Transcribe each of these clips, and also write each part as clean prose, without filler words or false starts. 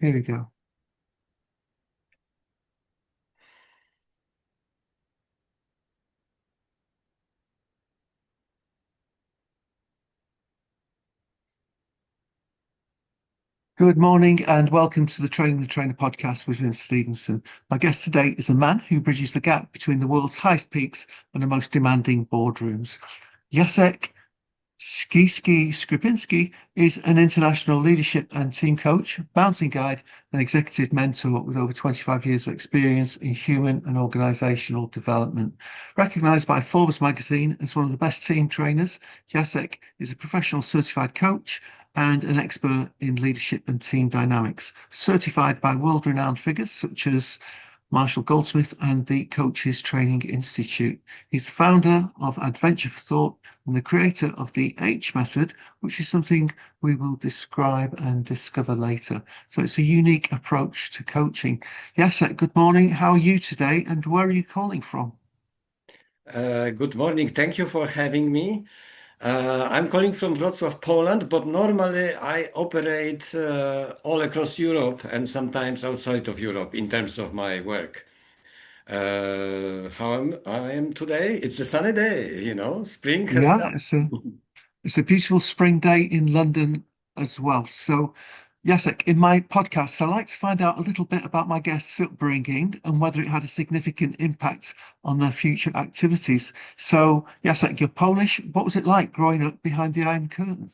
Here we go. Good morning and welcome to the Training the Trainer podcast with Vince Stevenson. My guest today is a man who bridges the gap between the world's highest peaks and the most demanding boardrooms. Jacek Skyski Skrzypczyński is an international leadership and team coach, bouncing guide, and executive mentor with over 25 years of experience in human and organisational development. Recognised by Forbes magazine as one of the best team trainers, Jacek is a professional certified coach and an expert in leadership and team dynamics, certified by world-renowned figures such as Marshall Goldsmith and the Coaches Training Institute. He's the founder of Adventure for Thought and the creator of the H method, which is something we will describe and discover later. So it's a unique approach to coaching. Jacek, good morning. How are you today and where are you calling from? Good morning. Thank you for having me. I'm calling from Wrocław, Poland, but normally I operate all across Europe and sometimes outside of Europe in terms of my work. I am today? It's a sunny day, spring has Yeah, come. it's a beautiful spring day in London as well. So, Jacek, in my podcast, I like to find out a little bit about my guests' upbringing and whether it had a significant impact on their future activities. So, Jacek, you're Polish. What was it like growing up behind the Iron Curtain?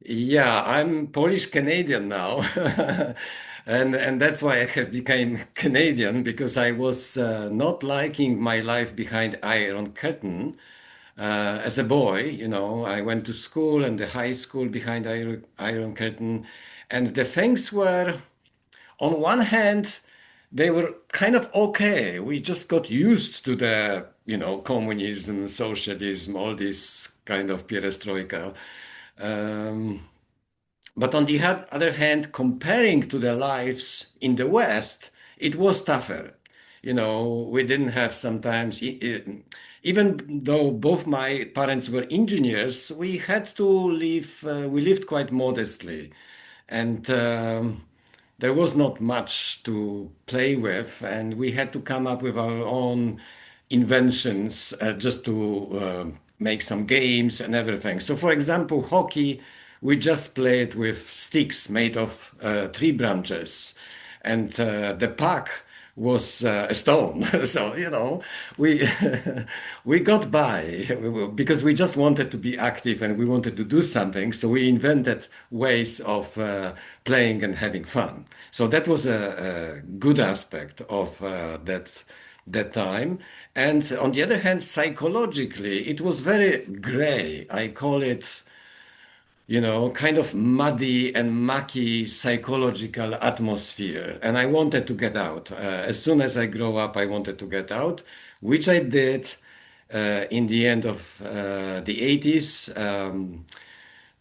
Yeah, I'm Polish Canadian now. And that's why I have become Canadian because I was not liking my life behind Iron Curtain. As a boy, I went to school and the high school behind Iron Curtain, and the things were, on one hand, they were kind of okay. We just got used to the, communism, socialism, all this kind of perestroika. Um, but on the other hand, comparing to the lives in the West, it was tougher. We didn't have sometimes, even though both my parents were engineers, we had to live, we lived quite modestly. And there was not much to play with, and we had to come up with our own inventions just to make some games and everything. So, for example, hockey, we just played with sticks made of tree branches, and the puck was a stone. So, we we got by because we just wanted to be active and we wanted to do something. So we invented ways of playing and having fun. So that was a good aspect of that time. And on the other hand, psychologically, it was very gray. I call it, kind of muddy and mucky psychological atmosphere. And I wanted to get out. As soon as I grow up, I wanted to get out, which I did in the end of the 80s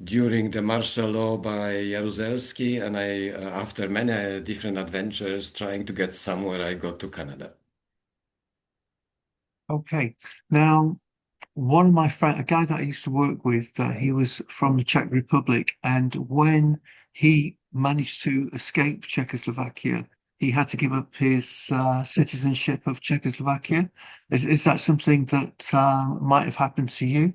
during the martial law by Jaruzelski. And after many different adventures trying to get somewhere, I got to Canada. Okay. Now, one of my friends, a guy that I used to work with, he was from the Czech Republic, and when he managed to escape Czechoslovakia, he had to give up his citizenship of Czechoslovakia. Is that something that might have happened to you?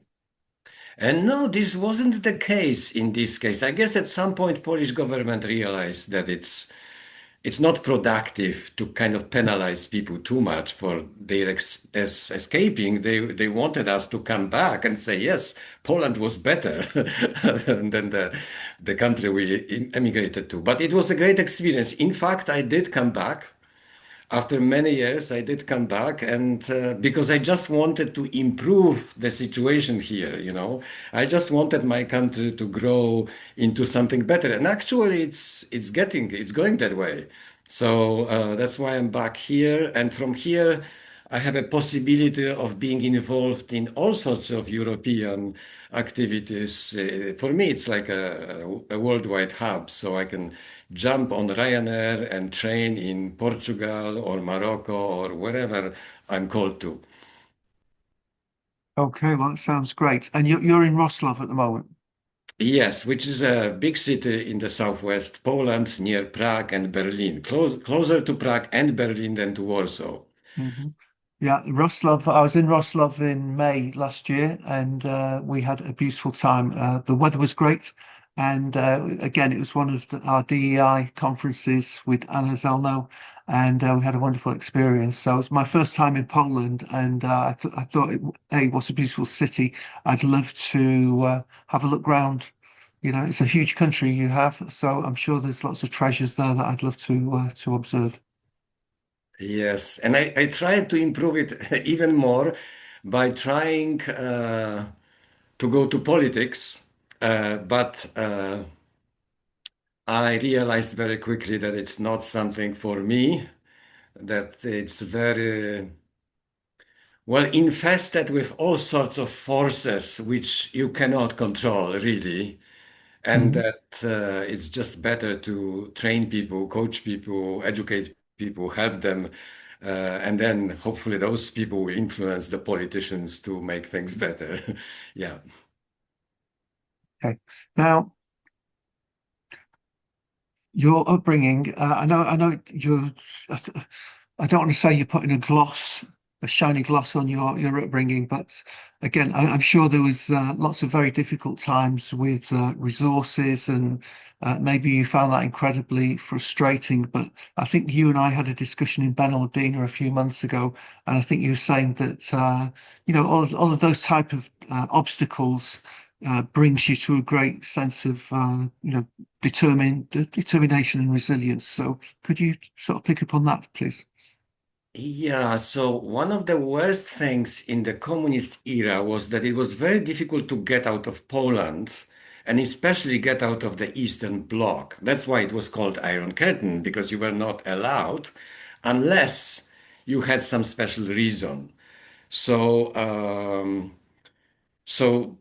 And no, this wasn't the case in this case. I guess at some point Polish government realized that it's not productive to kind of penalize people too much for their escaping. They wanted us to come back and say, yes, Poland was better than the country we emigrated to. But it was a great experience. In fact, I did come back. After many years, I did come back, and because I just wanted to improve the situation here, I just wanted my country to grow into something better. And actually, it's going that way. So that's why I'm back here. And from here, I have a possibility of being involved in all sorts of European activities. For me, it's like a worldwide hub, so I can jump on Ryanair and train in Portugal or Morocco or wherever I'm called to. Okay, well, that sounds great. And you're in Wrocław at the moment. Yes, which is a big city in the southwest Poland near Prague and Berlin, closer to Prague and Berlin than to Warsaw. Hmm. Yeah, Wrocław. I was in Wrocław in May last year, and we had a beautiful time. The weather was great, and again, it was one of our DEI conferences with Anna Zelno, and we had a wonderful experience. So it was my first time in Poland, and I thought, what a beautiful city. I'd love to have a look round. You know, it's a huge country you have, so I'm sure there's lots of treasures there that I'd love to observe. Yes, and I tried to improve it even more by trying to go to politics, but I realized very quickly that it's not something for me, that it's very well infested with all sorts of forces which you cannot control, really. And Mhm. that it's just better to train people, coach people, educate people, help them, and then hopefully those people will influence the politicians to make things better. Yeah. Okay. Now, your upbringing, I know you're, I don't want to say you're putting a shiny gloss on your upbringing, but again, I'm sure there was lots of very difficult times with resources, and maybe you found that incredibly frustrating. But I think you and I had a discussion in Ben Aldina a few months ago, and I think you were saying that all of those type of obstacles brings you to a great sense of determination and resilience. So could you sort of pick up on that, please? Yeah, so one of the worst things in the communist era was that it was very difficult to get out of Poland and especially get out of the Eastern Bloc. That's why it was called Iron Curtain, because you were not allowed unless you had some special reason. So, so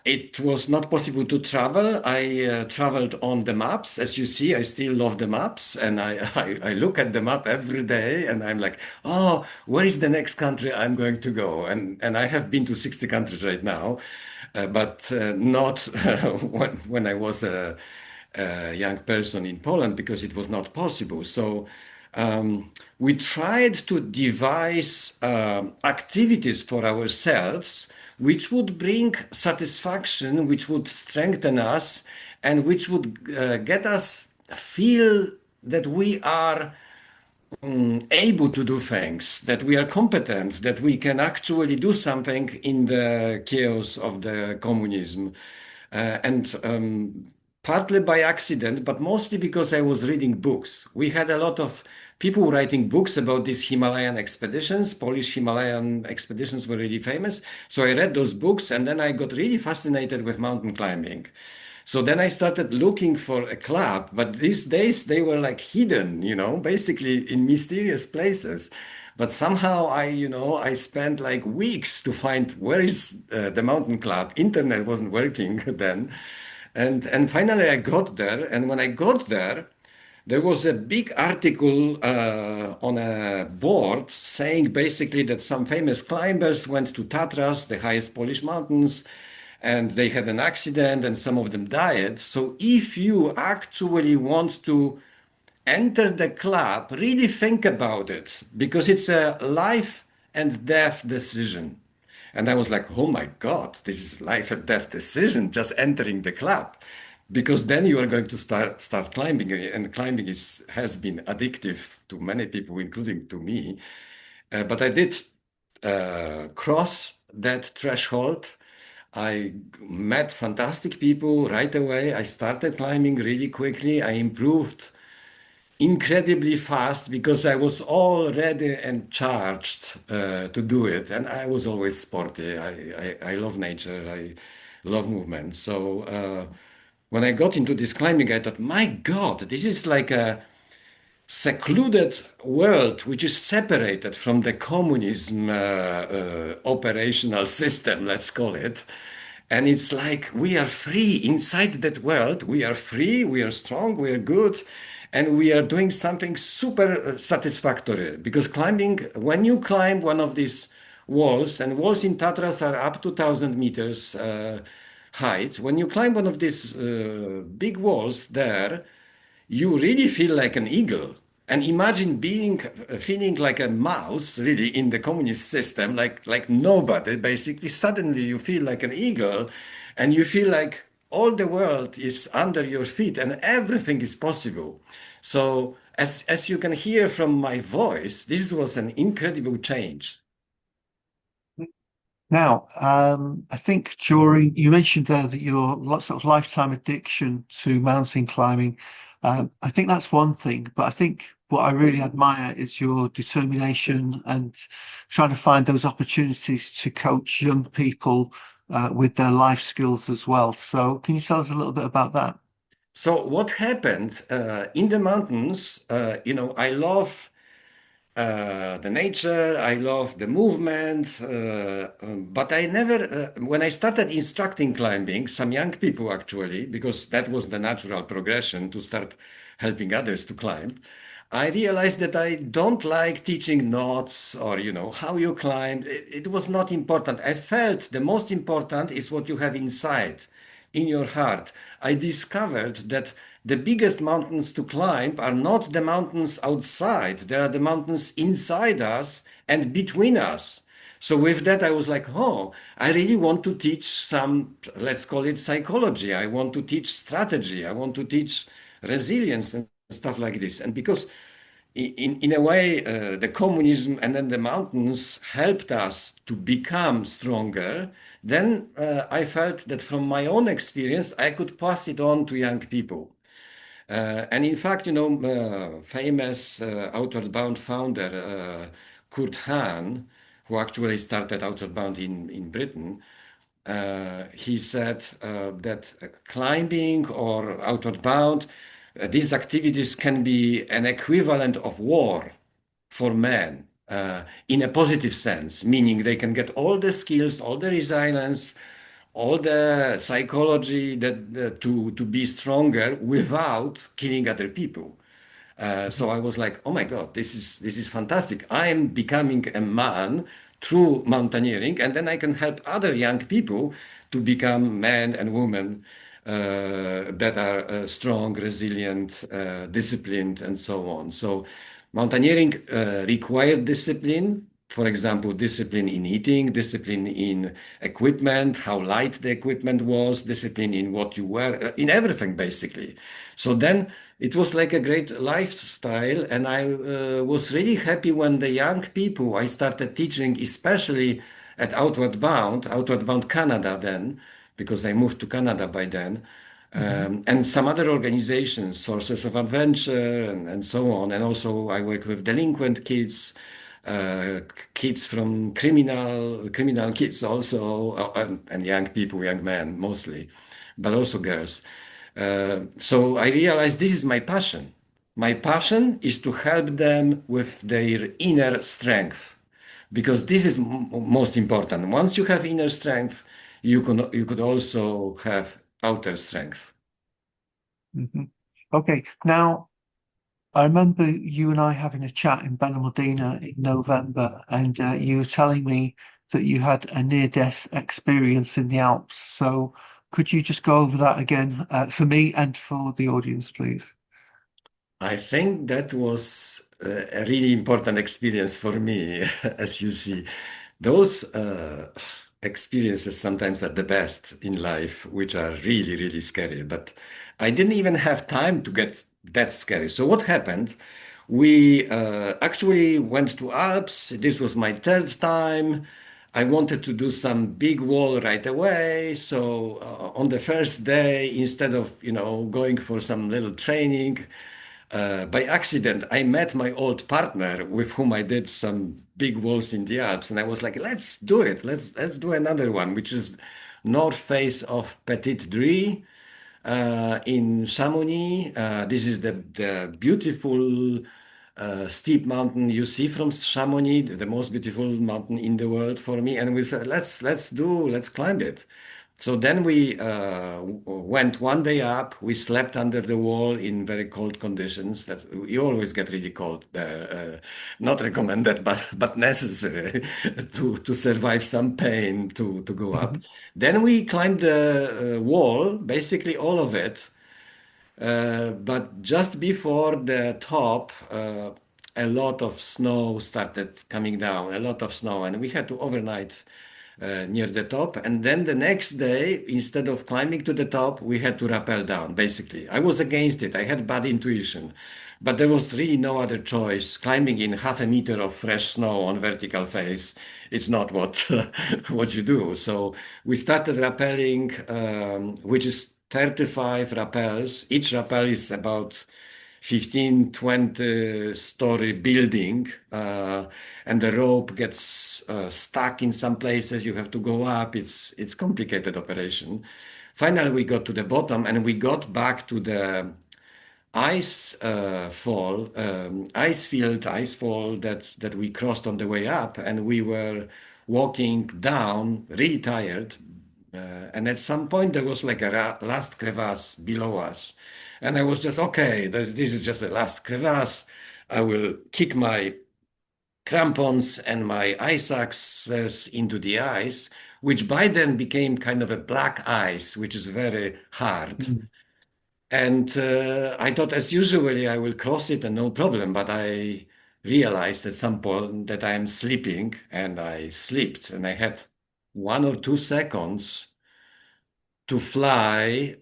it was not possible to travel. I traveled on the maps. As you see, I still love the maps, and I look at the map every day, and I'm like, oh, where is the next country I'm going to go? And I have been to 60 countries right now, but not when I was a young person in Poland because it was not possible. So we tried to devise activities for ourselves which would bring satisfaction, which would strengthen us, and which would get us feel that we are able to do things, that we are competent, that we can actually do something in the chaos of the communism. And partly by accident, but mostly because I was reading books. We had a lot of people writing books about these Himalayan expeditions. Polish Himalayan expeditions were really famous. So I read those books and then I got really fascinated with mountain climbing. So then I started looking for a club, but these days they were like hidden, basically in mysterious places. But somehow I spent like weeks to find where is the mountain club. Internet wasn't working then. And finally I got there. And when I got there, there was a big article on a board saying basically that some famous climbers went to Tatras, the highest Polish mountains, and they had an accident and some of them died. So if you actually want to enter the club, really think about it because it's a life and death decision. And I was like, oh my God, this is life and death decision, just entering the club. Because then you are going to start climbing, and climbing has been addictive to many people, including to me. But I did cross that threshold. I met fantastic people right away. I started climbing really quickly. I improved incredibly fast because I was all ready and charged to do it. And I was always sporty. I love nature. I love movement. So when I got into this climbing, I thought, my God, this is like a secluded world which is separated from the communism operational system, let's call it. And it's like we are free inside that world. We are free, we are strong, we are good, and we are doing something super satisfactory. Because climbing, when you climb one of these walls, and walls in Tatras are up to 1,000 meters, height, when you climb one of these big walls there, you really feel like an eagle. And imagine feeling like a mouse, really, in the communist system, like nobody. Basically, suddenly you feel like an eagle, and you feel like all the world is under your feet, and everything is possible. So, as you can hear from my voice, this was an incredible change. Now, I think during you mentioned there that your lots of lifetime addiction to mountain climbing. I think that's one thing, but I think what I really admire is your determination and trying to find those opportunities to coach young people with their life skills as well. So, can you tell us a little bit about that? So, what happened in the mountains? I love the nature, I love the movement, but I never, when I started instructing climbing, some young people actually, because that was the natural progression to start helping others to climb, I realized that I don't like teaching notes or, how you climb. It was not important. I felt the most important is what you have inside, in your heart. I discovered that the biggest mountains to climb are not the mountains outside, they are the mountains inside us and between us. So with that, I was like, oh, I really want to teach some, let's call it psychology. I want to teach strategy. I want to teach resilience and stuff like this. And because in a way, the communism and then the mountains helped us to become stronger. Then I felt that from my own experience, I could pass it on to young people. And in fact, famous Outward Bound founder Kurt Hahn, who actually started Outward Bound in Britain, he said that climbing or outward bound, these activities can be an equivalent of war for men in a positive sense, meaning they can get all the skills, all the resilience, all the psychology to be stronger without killing other people. So I was like, oh my God, this is fantastic. I am becoming a man through mountaineering, and then I can help other young people to become men and women that are strong, resilient, disciplined, and so on. So mountaineering required discipline. For example, discipline in eating, discipline in equipment, how light the equipment was, discipline in what you wear, in everything basically. So then it was like a great lifestyle, and I was really happy when the young people I started teaching, especially at Outward Bound Canada then, because I moved to Canada by then, Mhm. and some other organizations, Sources of Adventure, and so on. And also I work with delinquent kids, kids from criminal kids also, and young people, young men mostly, but also girls. So I realized this is my passion. My passion is to help them with their inner strength, because this is most important. Once you have inner strength, you could also have outer strength. Mhm. Okay. Now, I remember you and I having a chat in Benalmadena in November, and you were telling me that you had a near-death experience in the Alps. So, could you just go over that again for me and for the audience, please? I think that was a really important experience for me, as you see. Those experiences sometimes are the best in life, which are really, really scary. But I didn't even have time to get that scary. So what happened? We actually went to Alps. This was my third time. I wanted to do some big wall right away. So on the first day, instead of going for some little training, by accident, I met my old partner with whom I did some big walls in the Alps, and I was like, "Let's do it. Let's do another one, which is north face of Petit Drie in Chamonix. This is the beautiful steep mountain you see from Chamonix, the most beautiful mountain in the world for me. And we said, let's climb it. So then we went one day up. We slept under the wall in very cold conditions. That you always get really cold there. Not recommended, but necessary to survive some pain to go up. Mhm. Then we climbed the wall, basically all of it. But just before the top, a lot of snow started coming down, a lot of snow, and we had to overnight near the top. And then the next day, instead of climbing to the top, we had to rappel down, basically. I was against it. I had bad intuition, but there was really no other choice. Climbing in half a meter of fresh snow on vertical face, it's not what, what you do. So we started rappelling, which is 35 rappels. Each rappel is about 15, 20-story building, and the rope gets stuck in some places. You have to go up. It's complicated operation. Finally, we got to the bottom and we got back to the ice fall that we crossed on the way up, and we were walking down, really tired. And at some point, there was like a last crevasse below us. And I was just, okay, this is just the last crevasse. I will kick my crampons and my ice axes into the ice, which by then became kind of a black ice, which is very hard. Mm. And I thought, as usually, I will cross it and no problem. But I realized at some point that I am sleeping, and I slipped, and I had 1 or 2 seconds to fly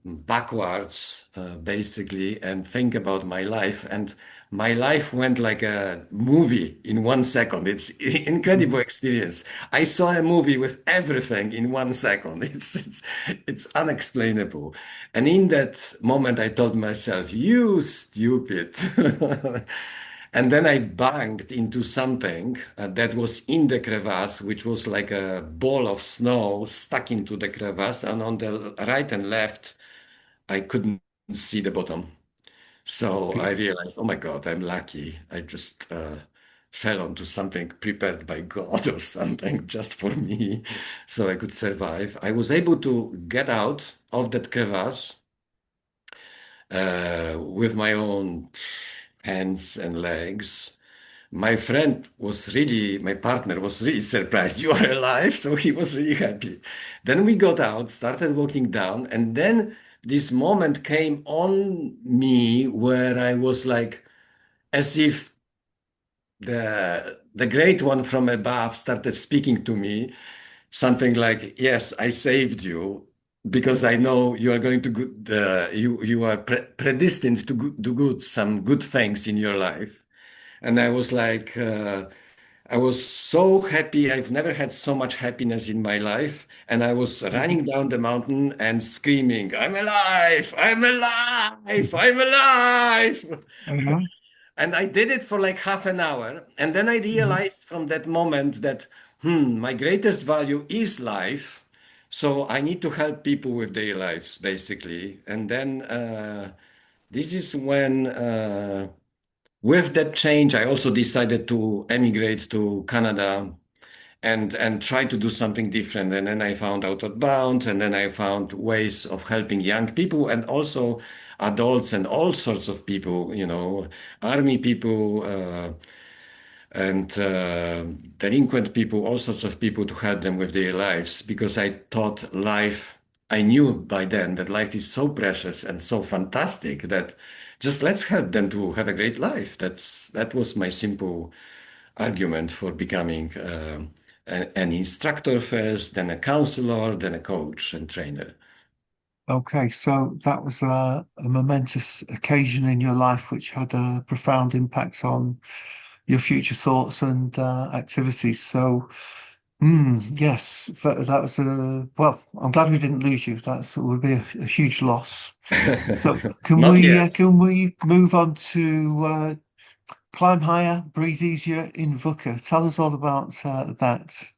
backwards, basically, and think about my life. And my life went like a movie in 1 second. It's incredible Mhm. experience. I saw a movie with everything in 1 second. It's unexplainable. And in that moment, I told myself, "You stupid." And then I banged into something that was in the crevasse, which was like a ball of snow stuck into the crevasse. And on the right and left, I couldn't see the bottom. So I Okay. realized, oh my God, I'm lucky. I just fell onto something prepared by God or something just for me, so I could survive. I was able to get out of that crevasse with my own hands and legs. My partner was really surprised. You are alive. So he was really happy. Then we got out, started walking down, and then this moment came on me where I was like, as if the great one from above started speaking to me, something like, "Yes, I saved you because I know you are going to good, you are predestined to do good, some good things in your life." And I was like, I was so happy. I've never had so much happiness in my life. And I was Mhm. running down the mountain and screaming, "I'm alive! I'm alive! Mhm. I'm alive!" Uh-huh. And I did it for like half an hour. And then I Mhm. realized from that moment that, my greatest value is life. So I need to help people with their lives, basically. And then this is when, with that change, I also decided to emigrate to Canada and try to do something different. And then I found Outbound, and then I found ways of helping young people and also adults and all sorts of people, army people, and delinquent people, all sorts of people to help them with their lives because I thought I knew by then that life is so precious and so fantastic that just let's help them to have a great life. That was my simple argument for becoming an instructor first, then a counselor, then a coach and trainer. Okay, so that was a momentous occasion in your life which had a profound impact on your future thoughts and activities. So, yes, that was a well. I'm glad we didn't lose you. That would be a huge loss. So, Not yet. can we move on to climb higher, breathe easier in VUCA? Tell us all about that.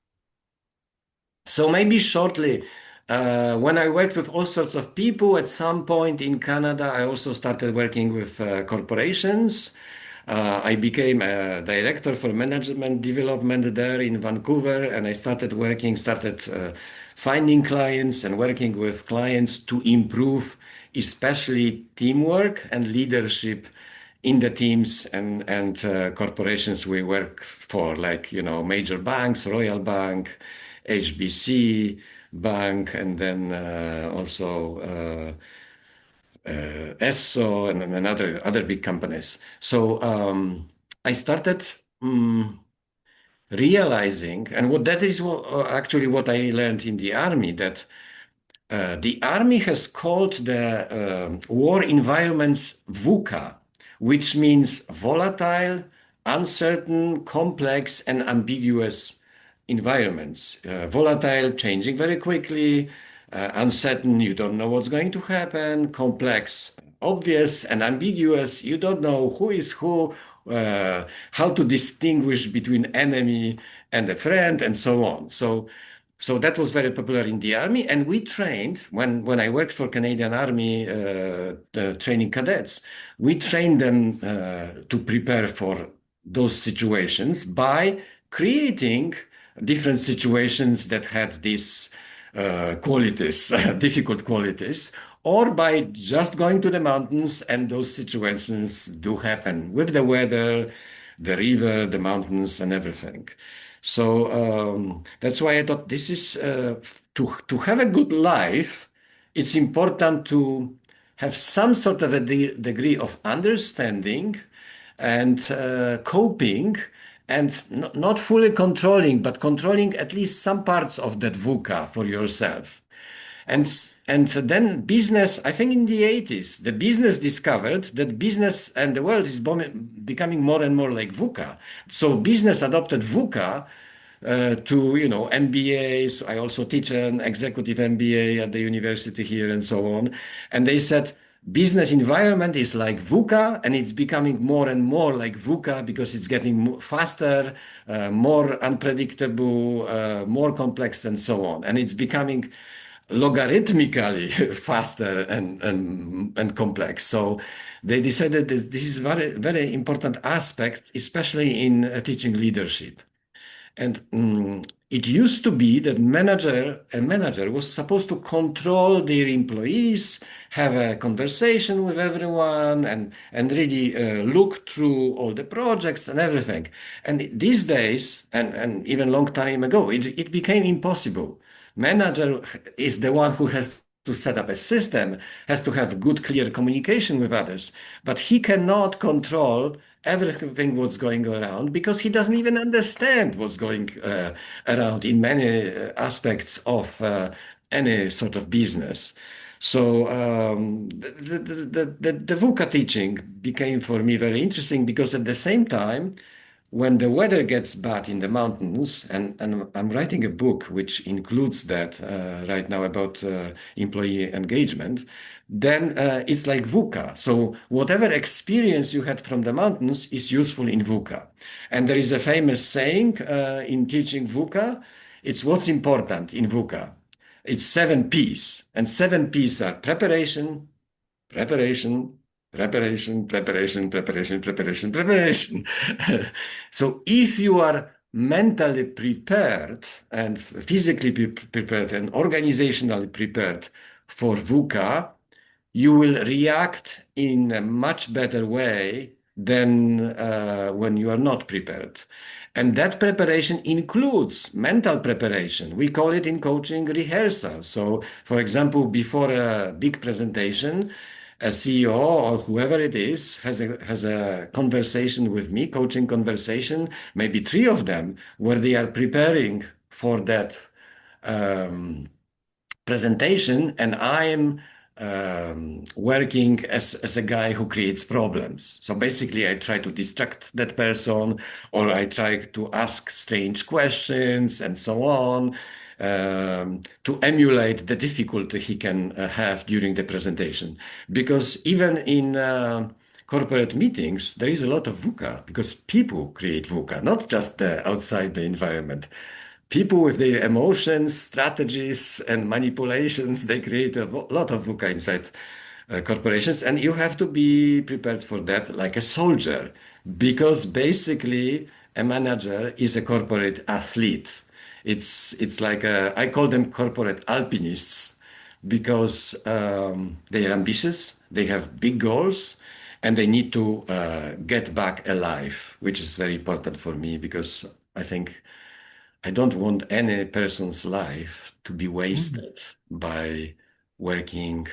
So maybe shortly, when I worked with all sorts of people, at some point in Canada, I also started working with corporations. I became a director for management development there in Vancouver, and I started finding clients and working with clients to improve, especially teamwork and leadership in the teams and corporations we work for, like, major banks, Royal Bank, HBC Bank, and then also ESSO and other big companies. So I started realizing, and that is actually what I learned in the army, that the army has called the war environments VUCA, which means volatile, uncertain, complex, and ambiguous environments. Volatile, changing very quickly, uncertain, you don't know what's going to happen, complex, obvious, and ambiguous, you don't know who is who, how to distinguish between enemy and a friend, and so on. So that was very popular in the army, and we trained when I worked for Canadian Army training cadets. We trained them to prepare for those situations by creating different situations that had these qualities, difficult qualities, or by just going to the mountains, and those situations do happen with the weather, the river, the mountains, and everything. So that's why I thought this is to have a good life, it's important to have some sort of a degree of understanding and coping, and not fully controlling, but controlling at least some parts of that VUCA for yourself. And then business, I think in the 80s, the business discovered that business and the world is becoming more and more like VUCA. So business adopted VUCA to, MBAs. I also teach an executive MBA at the university here and so on. And they said, business environment is like VUCA, and it's becoming more and more like VUCA because it's getting faster, more unpredictable, more complex, and so on. And it's becoming logarithmically faster and complex. So they decided that this is very, very important aspect, especially in teaching leadership. And it used to be that a manager was supposed to control their employees, have a conversation with everyone, and really look through all the projects and everything. And these days, and even long time ago, it became impossible. Manager is the one who has to set up a system, has to have good, clear communication with others, but he cannot control everything what's going around because he doesn't even understand what's going around in many aspects of any sort of business. So the VUCA teaching became for me very interesting because at the same time, when the weather gets bad in the mountains, and I'm writing a book which includes that right now about employee engagement, then it's like VUCA. So whatever experience you had from the mountains is useful in VUCA. And there is a famous saying in teaching VUCA, it's what's important in VUCA. It's 7 P's, and 7 P's are preparation, preparation, preparation, preparation, preparation, preparation, preparation. So if you are mentally prepared and physically prepared and organizationally prepared for VUCA, you will react in a much better way than when you are not prepared. And that preparation includes mental preparation. We call it in coaching rehearsal. So, for example, before a big presentation, a CEO or whoever it is has a conversation with me, coaching conversation, maybe 3 of them, where they are preparing for that presentation, and I'm working as a guy who creates problems. So basically, I try to distract that person, or I try to ask strange questions and so on, to emulate the difficulty he can have during the presentation. Because even in corporate meetings, there is a lot of VUCA because people create VUCA, not just outside the environment. People with their emotions, strategies, and manipulations, they create a lot of VUCA inside corporations. And you have to be prepared for that like a soldier, because basically a manager is a corporate athlete. It's like I call them corporate alpinists because they are ambitious, they have big goals, and they need to get back alive, which is very important for me because I think I don't want any person's life to be Mm. wasted by working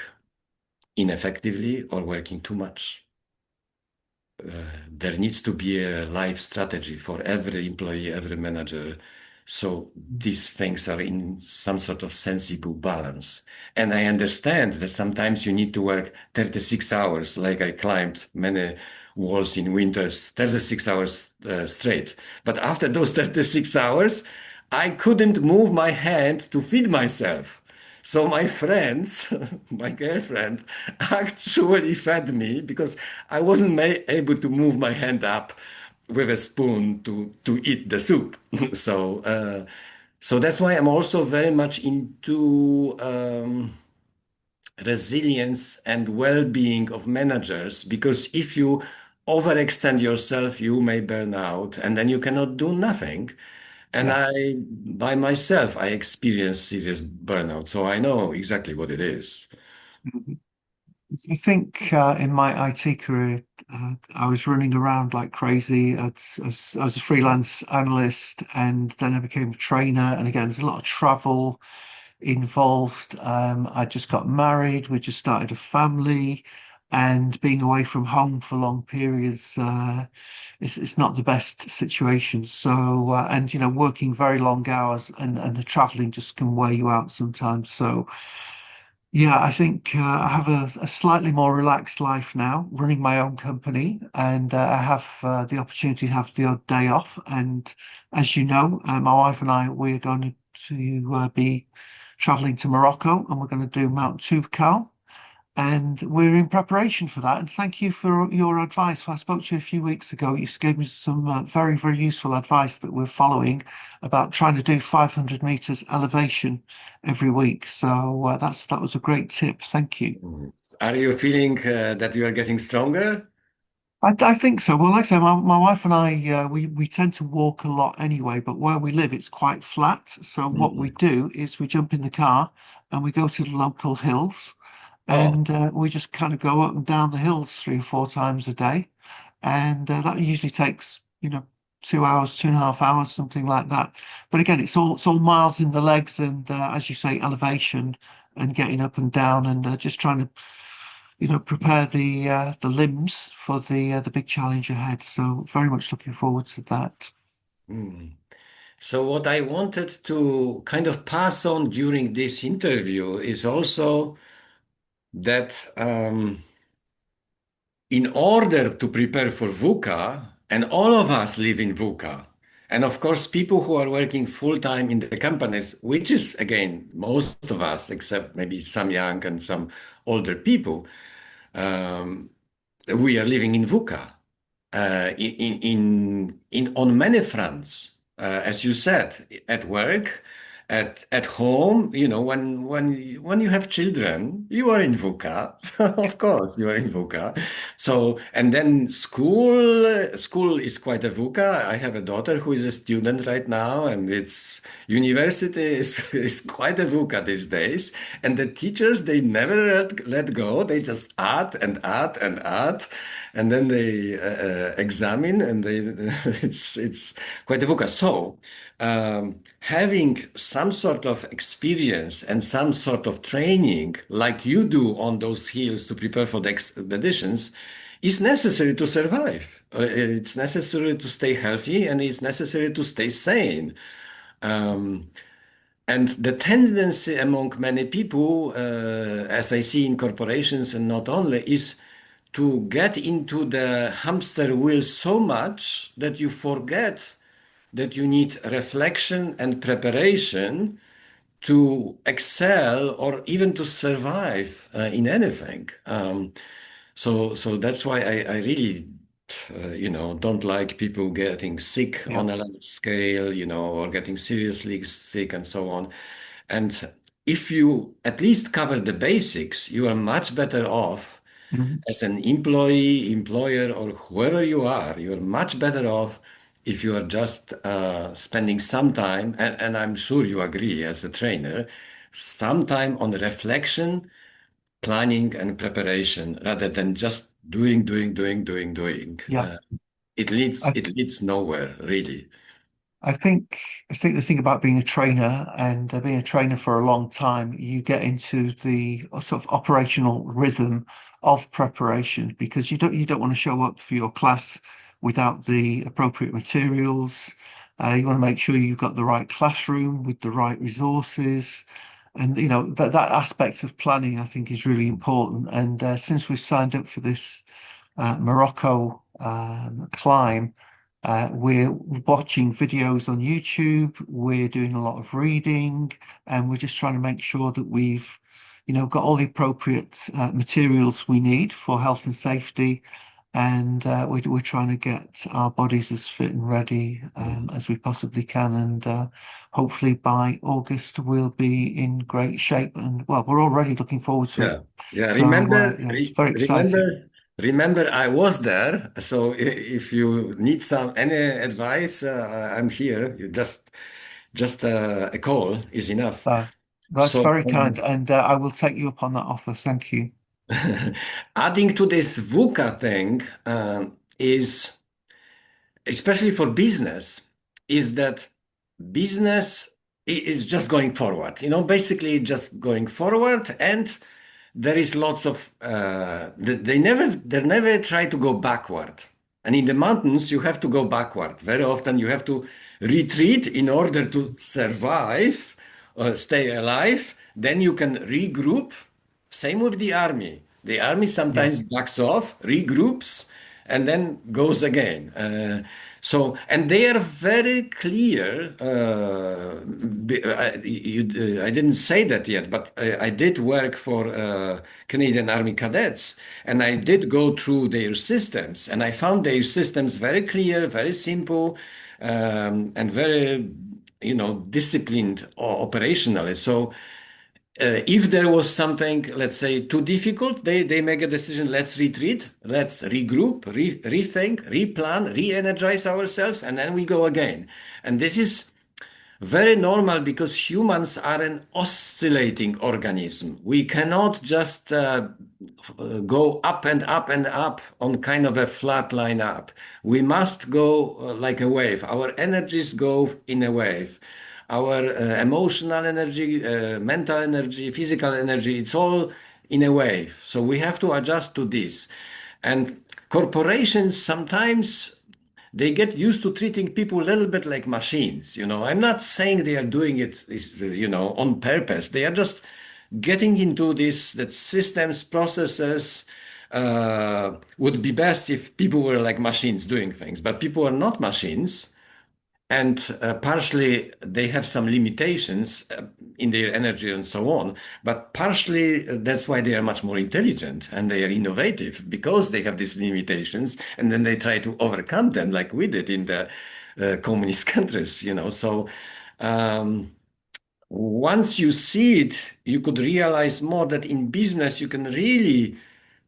ineffectively or working too much. There needs to be a life strategy for every employee, every manager. So these things are in some sort of sensible balance. And I understand that sometimes you need to work 36 hours, like I climbed many walls in winters, 36 hours straight. But after those 36 hours, I couldn't move my hand to feed myself. So my friends, my girlfriend, actually fed me because I wasn't able to move my hand up with a spoon to eat the soup. So that's why I'm also very much into resilience and well-being of managers, because if you overextend yourself, you may burn out and then you cannot do nothing. And Yeah. by myself, I experienced serious burnout, so I know exactly what it is. Mhm. I think in my IT career, I was running around like crazy as a freelance analyst, and then I became a trainer. And again, there's a lot of travel involved. I just got married. We just started a family, and being away from home for long periods, it's not the best situation. So, and working very long hours and the traveling just can wear you out sometimes. So, yeah, I think I have a slightly more relaxed life now, running my own company, and I have the opportunity to have the odd day off. And as you know, my wife and I, we're going to be traveling to Morocco, and we're going to do Mount 𝐬𝐃𝐄𝐒, and we're in preparation for that. And thank you for your advice. I spoke to you a few weeks ago. You gave me some very, very useful advice that we're following about trying to do 500 meters elevation every week. So that was a great tip. Thank you. Mhm. Are you feeling that you are getting stronger? I think so. Well, like I say, my wife and I, we tend to walk a lot anyway, but where we live, it's quite flat. So what we Mhm. do is we jump in the car and we go to the local hills, Oh, and we just kind of go up and down the hills 3 or 4 times a day, and that usually takes 2 hours, 2.5 hours, something like that. But again, it's all miles in the legs, and as you say, elevation and getting up and down, and just trying to prepare the limbs for the big challenge ahead. So very much looking forward to that. mm. So what I wanted to kind of pass on during this interview is also that in order to prepare for VUCA, and all of us live in VUCA, and of course, people who are working full time in the companies, which is again, most of us, except maybe some young and some older people, um, we are living in VUCA in on many fronts, as you said, at work, at home. When you have children, you are in VUCA. Of course, you are in VUCA. So and then school is quite a VUCA. I have a daughter who is a student right now, and it's university is quite a VUCA these days. And the teachers, they never let go. They just add and add and add, and then they examine, and they it's quite a VUCA. So having some sort of experience and some sort of training, like you do on those hills to prepare for the expeditions, is necessary to survive. It's necessary to stay healthy, and it's necessary to stay sane. Um, and the tendency among many people, as I see in corporations and not only, is to get into the hamster wheel so much that you forget that you need reflection and preparation to excel or even to survive in anything. So that's why I really, don't like people getting sick Yeah. on a large scale, or getting seriously sick and so on. And if you at least cover the basics, you are much better off Mhm. as an employee, employer, or whoever you are. You're much better off if you are just spending some time, and I'm sure you agree as a trainer, some time on reflection, planning, and preparation rather than just doing. Yeah. It leads nowhere, really. I think the thing about being a trainer and being a trainer for a long time, you get into the sort of operational rhythm of preparation because you don't want to show up for your class without the appropriate materials. You want to make sure you've got the right classroom with the right resources, and that aspect of planning I think is really important. And since we've signed up for this Morocco climb. We're watching videos on YouTube, we're doing a lot of reading, and we're just trying to make sure that we've, got all the appropriate materials we need for health and safety. And we're trying to get our bodies as fit and ready as we possibly can. And hopefully by August, we'll be in great shape. And well, we're already looking forward to it. Yeah, yeah. So yeah, it's very exciting. Remember, I was there. So if you need any advice, I'm here. You just a call is enough. Uh, that's So very kind, and I will take you up on that offer. Thank you. adding to this VUCA thing is, especially for business, is that business is just going forward. Basically just going forward, and there is lots of they never try to go backward. And in the mountains, you have to go backward. Very often, you have to retreat in order to survive or stay alive. Then you can regroup. Same with the army. The army Yeah, sometimes backs off, regroups, and then goes again. And they are very clear. I didn't say that yet, but I did work for Canadian Army cadets, and I did go through their systems, and I found their systems very clear, very simple, and very, disciplined operationally. So if there was something, let's say, too difficult, they make a decision, let's retreat, let's regroup, rethink, replan, re-energize ourselves, and then we go again. And this is very normal because humans are an oscillating organism. We cannot just go up and up and up on kind of a flat line up. We must go like a wave. Our energies go in a wave. Our emotional energy, mental energy, physical energy, it's all in a wave. So we have to adjust to this. And corporations sometimes they get used to treating people a little bit like machines. I'm not saying they are doing it, on purpose. They are just getting into this, that systems, processes would be best if people were like machines doing things. But people are not machines. And partially they have some limitations in their energy and so on. But partially that's why they are much more intelligent and they are innovative because they have these limitations. And then they try to overcome them like we did in the communist countries, So once you see it, you could realize more that in business you can really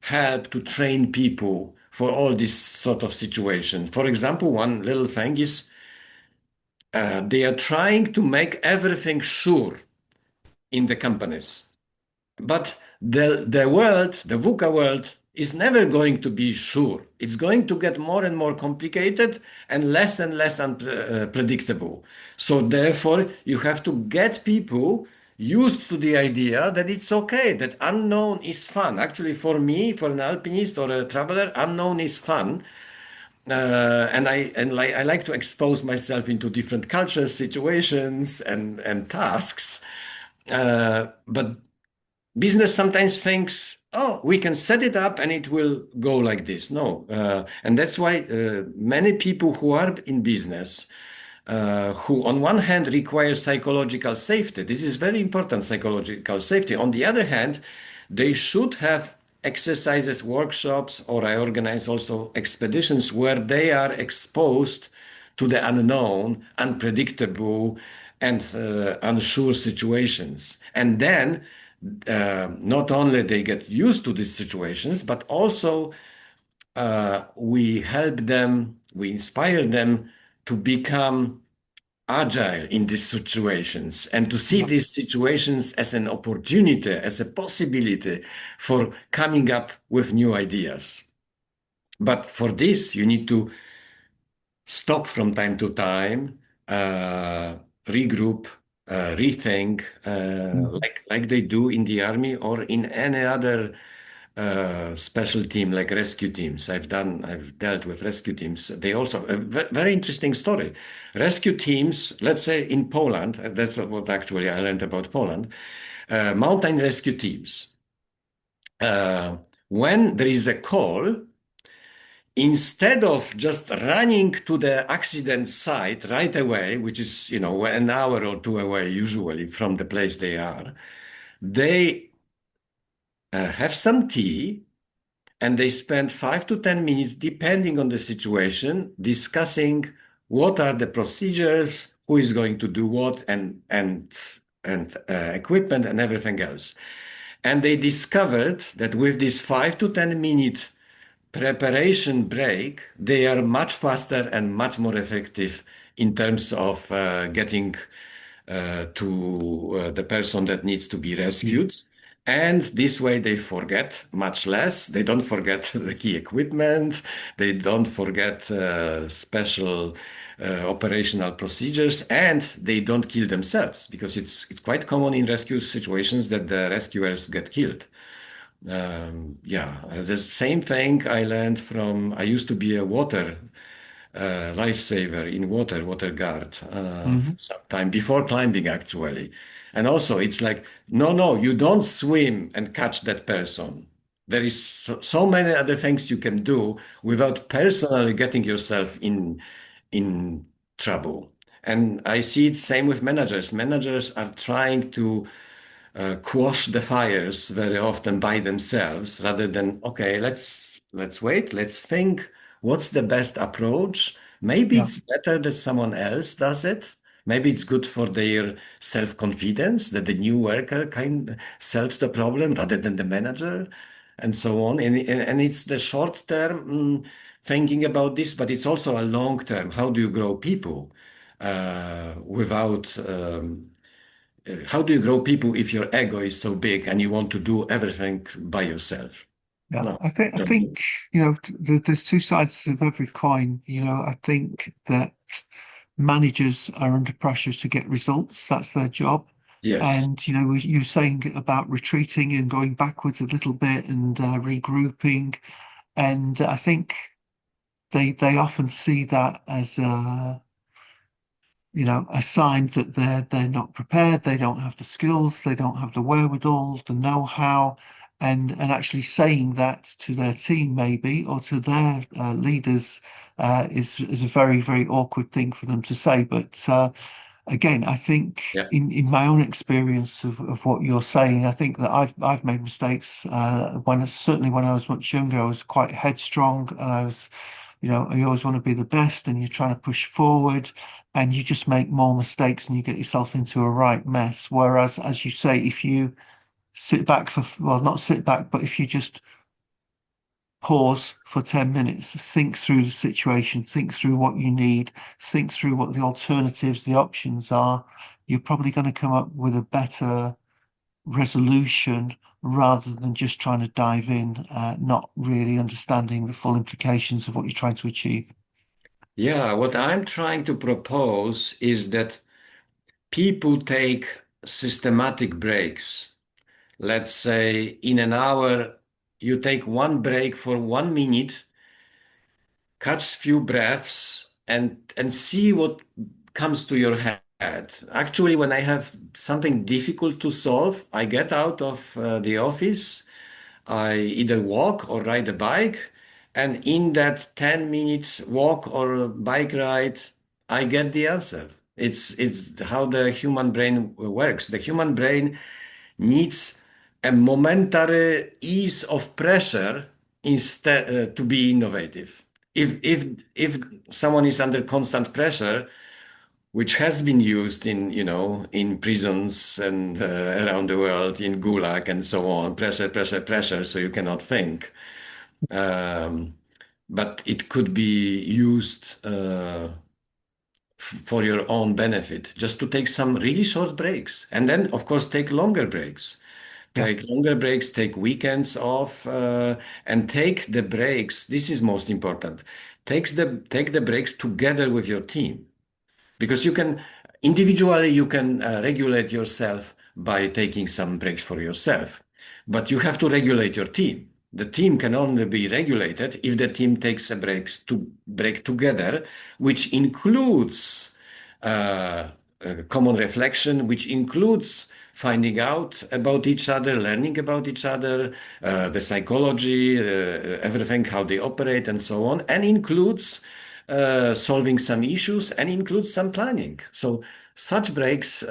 help to train people for all this sort of situation. For example, one little thing is they are trying to make everything sure in the companies. But the world, the VUCA world, is never going to be sure. It's going to get more and more complicated and less unpredictable. So therefore, you have to get people used to the idea that it's okay, that unknown is fun. Actually, for me, for an alpinist or a traveler, unknown is fun. I like to expose myself into different cultures, situations, and tasks. But business sometimes thinks, oh, we can set it up and it will go like this. No, and that's why many people who are in business, who on one hand require psychological safety. This is very important, psychological safety. On the other hand, they should have exercises, workshops, or I organize also expeditions where they are exposed to the unknown, unpredictable, and unsure situations. And then not only they get used to these situations, but also we help them, we inspire them to become agile in these situations and to see Yeah. these situations as an opportunity, as a possibility for coming up with new ideas. But for this, you need to stop from time to time, regroup, rethink, Mhm. like they do in the army or in any other special team like rescue teams. I've dealt with rescue teams. They also a very interesting story. Rescue teams, let's say in Poland, that's what actually I learned about Poland. Mountain rescue teams. When there is a call, instead of just running to the accident site right away, which is, an hour or two away usually from the place they are, they have some tea and they spend 5 to 10 minutes, depending on the situation, discussing what are the procedures, who is going to do what, and equipment and everything else. And they discovered that with this 5 to 10 minute preparation break, they are much faster and much more effective in terms of getting to the person that needs to be Yeah. rescued. And this way they forget much less. They don't forget the key equipment. They don't forget special operational procedures, and they don't kill themselves because it's quite common in rescue situations that the rescuers get killed. Yeah, the same thing I learned from, I used to be a water lifesaver in water guard for Mhm. some time before climbing actually. And also it's like, no, you don't swim and catch that person. There is so many other things you can do without personally getting yourself in trouble. And I see it same with managers. Managers are trying to quash the fires very often by themselves rather than, okay, let's wait, let's think what's the best approach. Maybe Yeah. it's better that someone else does it. Maybe it's good for their self-confidence that the new worker kind solves the problem rather than the manager, and so on. And it's the short term thinking about this, but it's also a long term. How do you grow people without how do you grow people if your ego is so big and you want to do everything by yourself? Yeah. No. I think there's two sides of every coin. I think that managers are under pressure to get results. That's their job. Yes. And you're saying about retreating and going backwards a little bit and regrouping. And I think they often see that as a sign that they're not prepared, they don't have the skills, they don't have the wherewithal, the know-how, and actually saying that to their team maybe or to their leaders is a very, very awkward thing for them to say. But again, I think Yeah. in my own experience of what you're saying, I think that I've made mistakes certainly when I was much younger. I was quite headstrong, and I was, you always want to be the best, and you're trying to push forward, and you just make more mistakes, and you get yourself into a right mess. Whereas, as you say, if you sit back well, not sit back, but if you just pause for 10 minutes, think through the situation, think through what you need, think through what the alternatives, the options are, you're probably going to come up with a better resolution rather than just trying to dive in, not really understanding the full implications of what you're trying to achieve. Yeah. What I'm trying to propose is that people take systematic breaks. Let's say in an hour, you take one break for 1 minute, catch few breaths, and see what comes to your head. Actually, when I have something difficult to solve, I get out of the office. I either walk or ride a bike, and in that 10-minute walk or bike ride, I get the answer. It's how the human brain works. The human brain needs a momentary ease of pressure instead to be innovative. If someone is under constant pressure, which has been used in prisons and around the world, in Gulag and so on, pressure, so you cannot think. Um, but it could be used for your own benefit, just to take some really short breaks. And then, of course, take longer breaks. Yeah. Take longer breaks, take weekends off, and take the breaks. This is most important. Take the breaks together with your team, because you can individually you can regulate yourself by taking some breaks for yourself, but you have to regulate your team. The team can only be regulated if the team takes a break together, which includes common reflection, which includes finding out about each other, learning about each other, the psychology, everything, how they operate, and so on, and includes solving some issues, and includes some planning. So such breaks,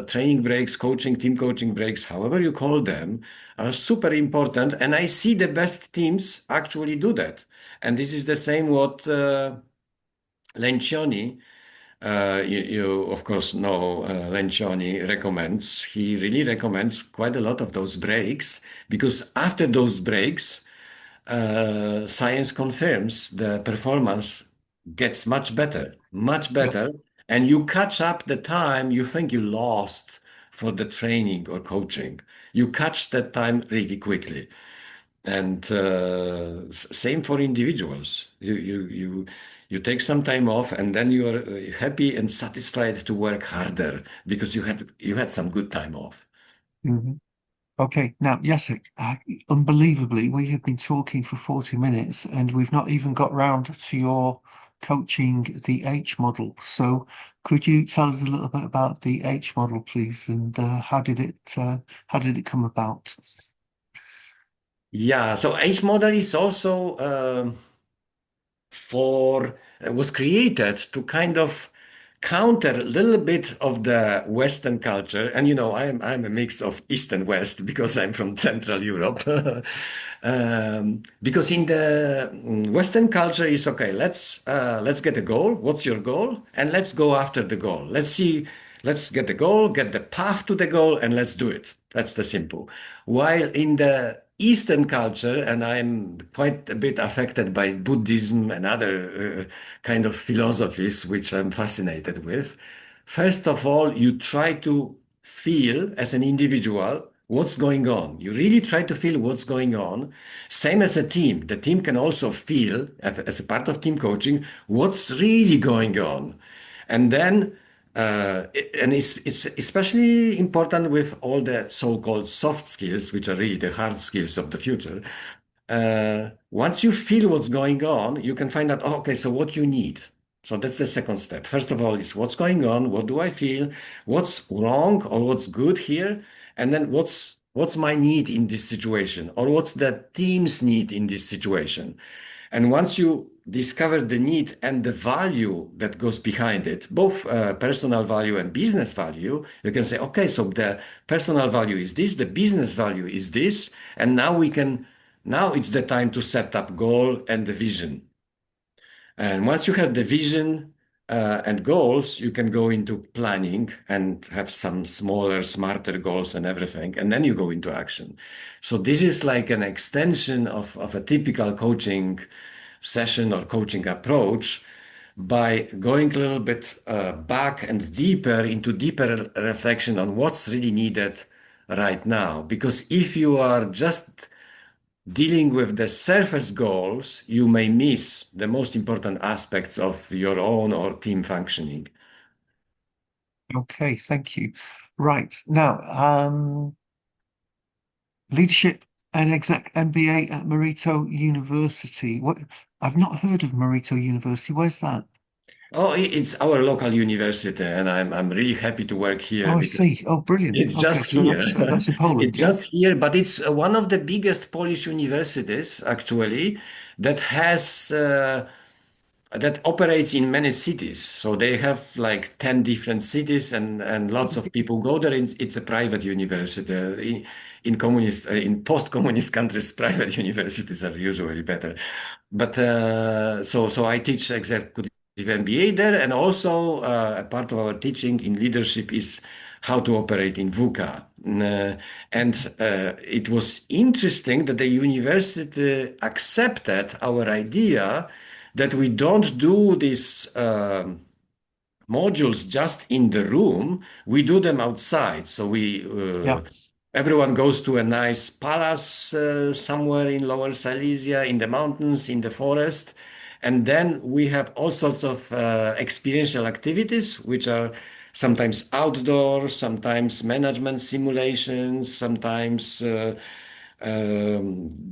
training breaks, coaching, team coaching breaks, however you call them, are super important. And I see the best teams actually do that. And this is the same what Lencioni, you of course know, Lencioni recommends. He really recommends quite a lot of those breaks, because after those breaks, science confirms the performance gets much Yep. better, and you catch up the time you think you lost for the training or coaching. You catch that time really quickly. And same for individuals. You take some time off, and then you are happy and satisfied to work harder because you had some good time off. Mhm. Okay, now, Jacek, unbelievably, we have been talking for 40 minutes and we've not even got round to your coaching the H model. So could you tell us a little bit about the H model, please, and how did it come about? Yeah, so H model is also for was created to kind of counter a little bit of the Western culture. And I'm a mix of East and West because I'm from Central Europe. Because in the Western culture is okay, let's get a goal. What's your goal? And let's go after the goal. Let's get the goal, get the path to the goal, and let's do it. That's the simple. While in the Eastern culture, and I'm quite a bit affected by Buddhism and other kind of philosophies, which I'm fascinated with. First of all, you try to feel as an individual what's going on. You really try to feel what's going on. Same as a team. The team can also feel, as a part of team coaching, what's really going on. And then and it's especially important with all the so-called soft skills, which are really the hard skills of the future. Once you feel what's going on, you can find out, oh, okay, so what you need. So that's the second step. First of all, is what's going on? What do I feel? What's wrong or what's good here? And then what's my need in this situation? Or what's the team's need in this situation? And once you discover the need and the value that goes behind it, both personal value and business value, you can say, okay, so the personal value is this, the business value is this, and now it's the time to set up goal and the vision. And once you have the vision and goals, you can go into planning and have some smaller, smarter goals and everything, and then you go into action. So this is like an extension of a typical coaching session or coaching approach by going a little bit back and deeper into deeper reflection on what's really needed right now. Because if you are just dealing with the surface goals, you may miss the most important aspects of your own or team functioning. Okay, thank you. Right, now, leadership and exec MBA at Marito University. What I've not heard of Marito University. Where's that? Oh, it's our local university, and I'm really happy to work here Oh, I because see. Oh, brilliant. it's Okay, just so here. that's in Poland, It's yeah? just here, but it's one of the biggest Polish universities actually that has that operates in many cities. So they have like 10 different cities, and lots of people go there. It's a private university. In post-communist countries, private universities are usually better. But so I teach executive MBA there, and also a part of our teaching in leadership is how to operate in VUCA. And it was interesting that the university accepted our idea that we don't do this modules just in the room, we do them outside. So Yeah. everyone goes to a nice palace somewhere in Lower Silesia, in the mountains, in the forest. And then we have all sorts of experiential activities, which are sometimes outdoor, sometimes management simulations, sometimes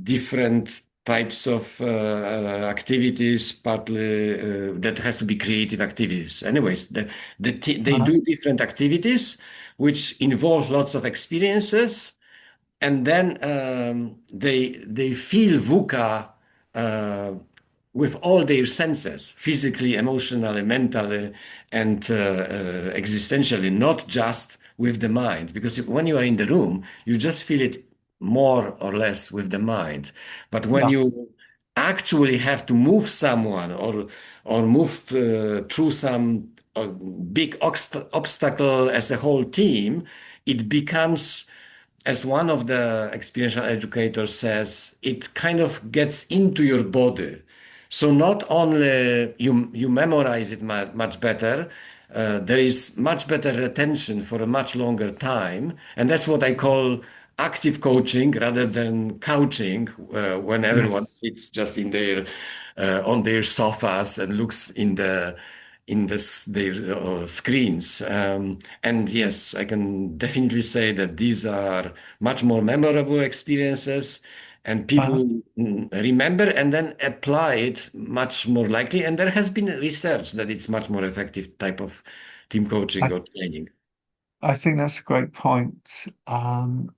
different types of activities, partly that has to be creative activities. Anyways, they Uh-huh. do different activities which involve lots of experiences, and then they feel VUCA uh, with all their senses, physically, emotionally, mentally, and existentially, not just with the mind. Because when you are in the room, you just feel it more or less with the mind. But when Yeah. you actually have to move someone or move through some big obstacle as a whole team, it becomes, as one of the experiential educators says, it kind of gets into your body. So not only you memorize it much better, there is much better retention for a much longer time, and that's what I call active coaching rather than couching, when everyone Yes. sits just in their on their sofas and looks in their screens. And yes, I can definitely say that these are much more memorable experiences, and Uh-huh. people remember and then apply it much more likely. And there has been research that it's much more effective type of team coaching I, or training. I think that's a great point.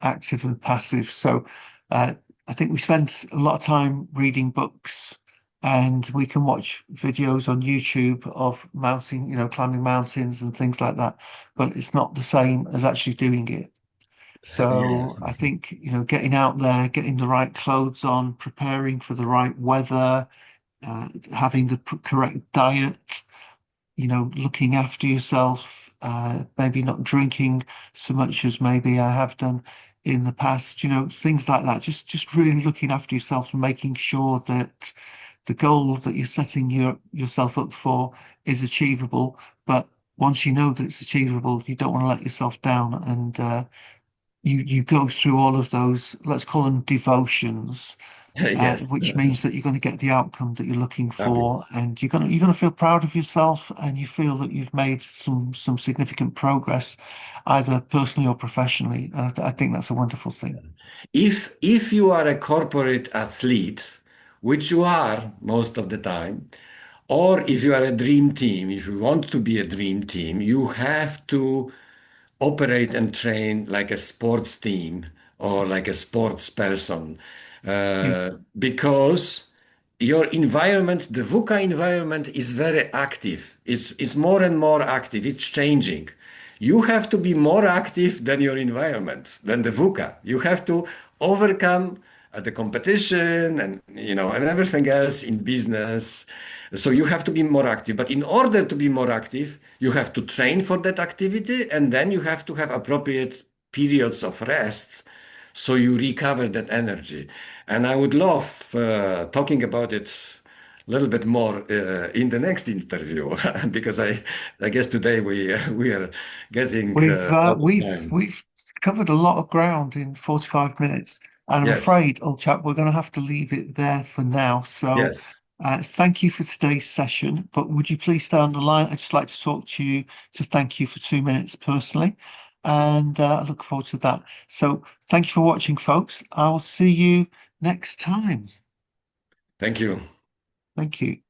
Active and passive. So uh, I think we spend a lot of time reading books and we can watch videos on YouTube of mounting, climbing mountains and things like that, but it's not the same as actually doing it. Yeah. So I think, getting out there, getting the right clothes on, preparing for the right weather, having the correct diet, looking after yourself, maybe not drinking so much as maybe I have done in the past, things like that. Just really looking after yourself and making sure that the goal that you're setting yourself up for is achievable. But once you know that it's achievable, you don't want to let yourself down, and you go through all of those, let's call them devotions, Yes. which means that you're going to get the outcome that you're looking for, Fabulous. and you're going to feel proud of yourself, and you feel that you've made some significant progress, either personally or professionally. And I think that's a wonderful thing. If you are a corporate athlete, which you are most of the time, or if you are a dream team, if you want to be a dream team, you have to operate and train like a sports team or like a sports person, Yeah, because your environment, the VUCA environment, is very active. It's more and more active. It's changing. You have to be more active than your environment, than the VUCA. You have to overcome the competition and everything else in business. So you have to be more active. But in order to be more active, you have to train for that activity, and then you have to have appropriate periods of rest so you recover that energy. And I would love talking about it a little bit more in the next interview because I guess today we are getting we've uh, out of we've time. we've covered a lot of ground in 45 minutes, and I'm Yes, afraid, old chap, we're going to have to leave it there for now. So, yes. thank you for today's session. But would you please stay on the line? I'd just like to talk to you to thank you for 2 minutes personally, and I look forward to that. So, thank you for watching, folks. I'll see you next time. Thank you. Thank you.